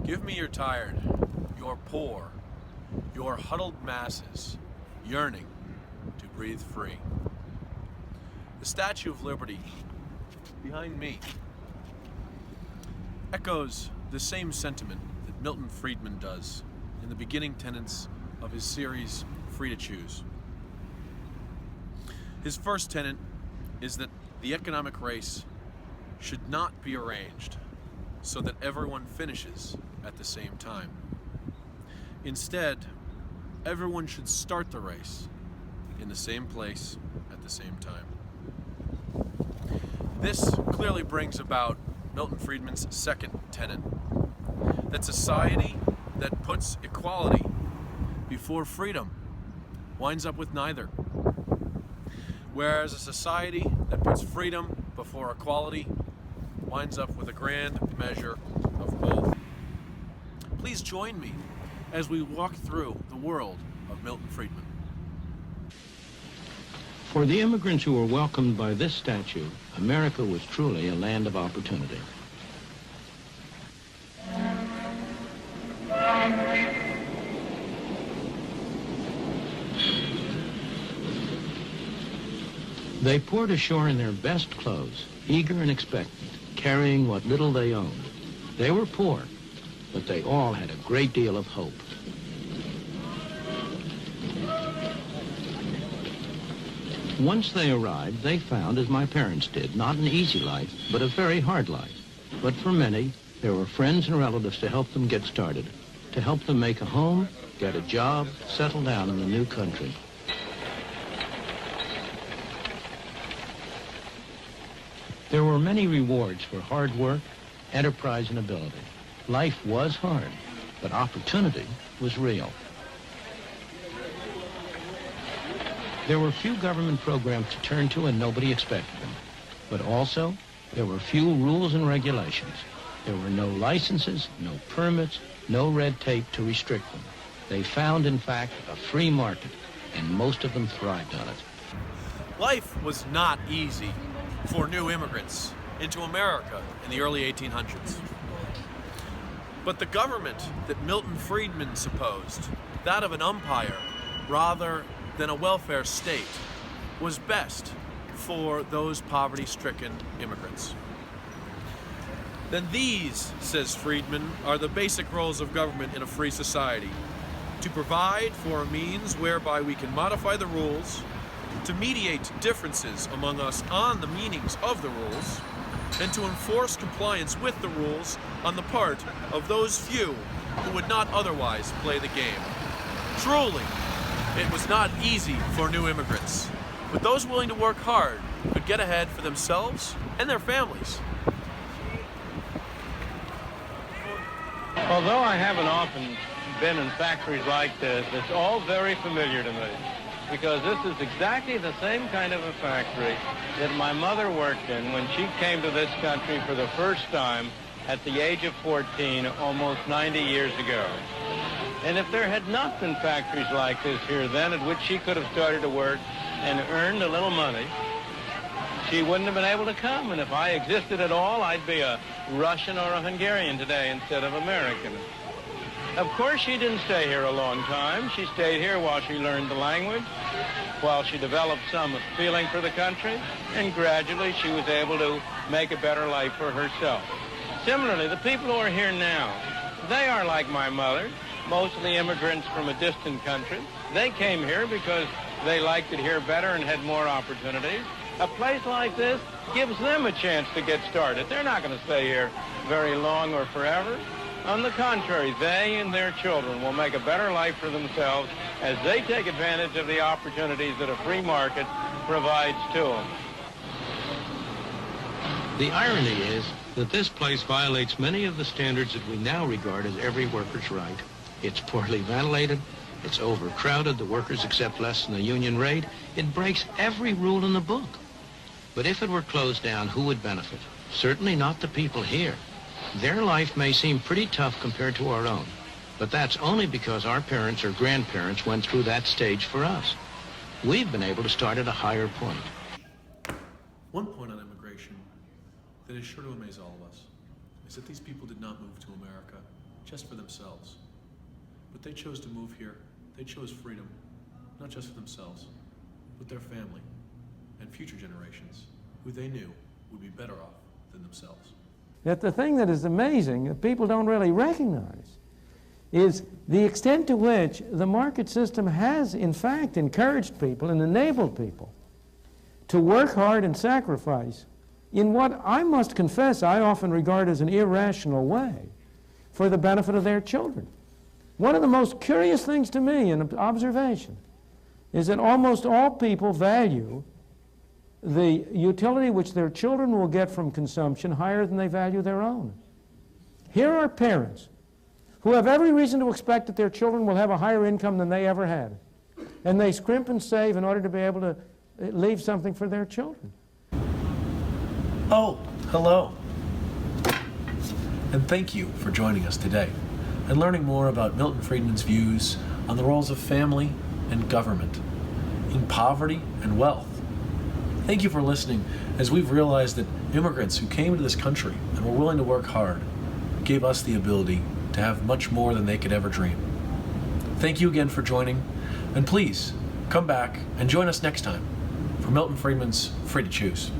Give me your tired, your poor, your huddled masses yearning to breathe free. The Statue of Liberty behind me echoes the same sentiment that Milton Friedman does in the beginning tenets of his series, Free to Choose. His first tenet is that the economic race should not be arranged so that everyone finishes at the same time. Instead, everyone should start the race in the same place at the same time. This clearly brings about Milton Friedman's second tenet, that society that puts equality before freedom winds up with neither, whereas a society that puts freedom before equality winds up with a grand measure of both. Please join me as we walk through the world of Milton Friedman. For the immigrants who were welcomed by this statue, America was truly a land of opportunity. They poured ashore in their best clothes, eager and expectant, carrying what little they owned. They were poor, but they all had a great deal of hope. Once they arrived, they found, as my parents did, not an easy life, but a very hard life. But for many, there were friends and relatives to help them get started, to help them make a home, get a job, settle down in the new country. There were many rewards for hard work, enterprise, and ability. Life was hard, but opportunity was real. There were few government programs to turn to, and nobody expected them. But also, there were few rules and regulations. There were no licenses, no permits, no red tape to restrict them. They found, in fact, a free market, and most of them thrived on it. Life was not easy for new immigrants into America in the early 1800s. But the government that Milton Friedman supposed, that of an umpire rather than a welfare state, was best for those poverty-stricken immigrants. Then these, says Friedman, are the basic roles of government in a free society: to provide for a means whereby we can modify the rules, to mediate differences among us on the meanings of the rules, and to enforce compliance with the rules on the part of those few who would not otherwise play the game. Truly, it was not easy for new immigrants, but those willing to work hard could get ahead for themselves and their families. Although I haven't often been in factories like this, it's all very familiar to me, because this is exactly the same kind of a factory that my mother worked in when she came to this country for the first time at the age of 14, almost 90 years ago. And if there had not been factories like this here then, at which she could have started to work and earned a little money, she wouldn't have been able to come. And if I existed at all, I'd be a Russian or a Hungarian today instead of American. Of course, she didn't stay here a long time. She stayed here while she learned the language, while she developed some feeling for the country, and gradually she was able to make a better life for herself. Similarly, the people who are here now, they are like my mother, mostly immigrants from a distant country. They came here because they liked it here better and had more opportunities. A place like this gives them a chance to get started. They're not going to stay here very long or forever. On the contrary, they and their children will make a better life for themselves as they take advantage of the opportunities that a free market provides to them. The irony is that this place violates many of the standards that we now regard as every worker's right. It's poorly ventilated, it's overcrowded, the workers accept less than the union rate, it breaks every rule in the book. But if it were closed down, who would benefit? Certainly not the people here. Their life may seem pretty tough compared to our own, but that's only because our parents or grandparents went through that stage for us. We've been able to start at a higher point. One point on immigration that is sure to amaze all of us is that these people did not move to America just for themselves. But they chose to move here. They chose freedom, not just for themselves, but their family and future generations, who they knew would be better off than themselves. That the thing that is amazing, that people don't really recognize, is the extent to which the market system has, in fact, encouraged people and enabled people to work hard and sacrifice in what I must confess I often regard as an irrational way for the benefit of their children. One of the most curious things to me in observation is that almost all people value the utility which their children will get from consumption higher than they value their own. Here are parents who have every reason to expect that their children will have a higher income than they ever had, and they scrimp and save in order to be able to leave something for their children. Oh, hello. And thank you for joining us today and learning more about Milton Friedman's views on the roles of family and government, in poverty and wealth. Thank you for listening, as we've realized that immigrants who came to this country and were willing to work hard gave us the ability to have much more than they could ever dream. Thank you again for joining, and please come back and join us next time for Milton Friedman's Free to Choose.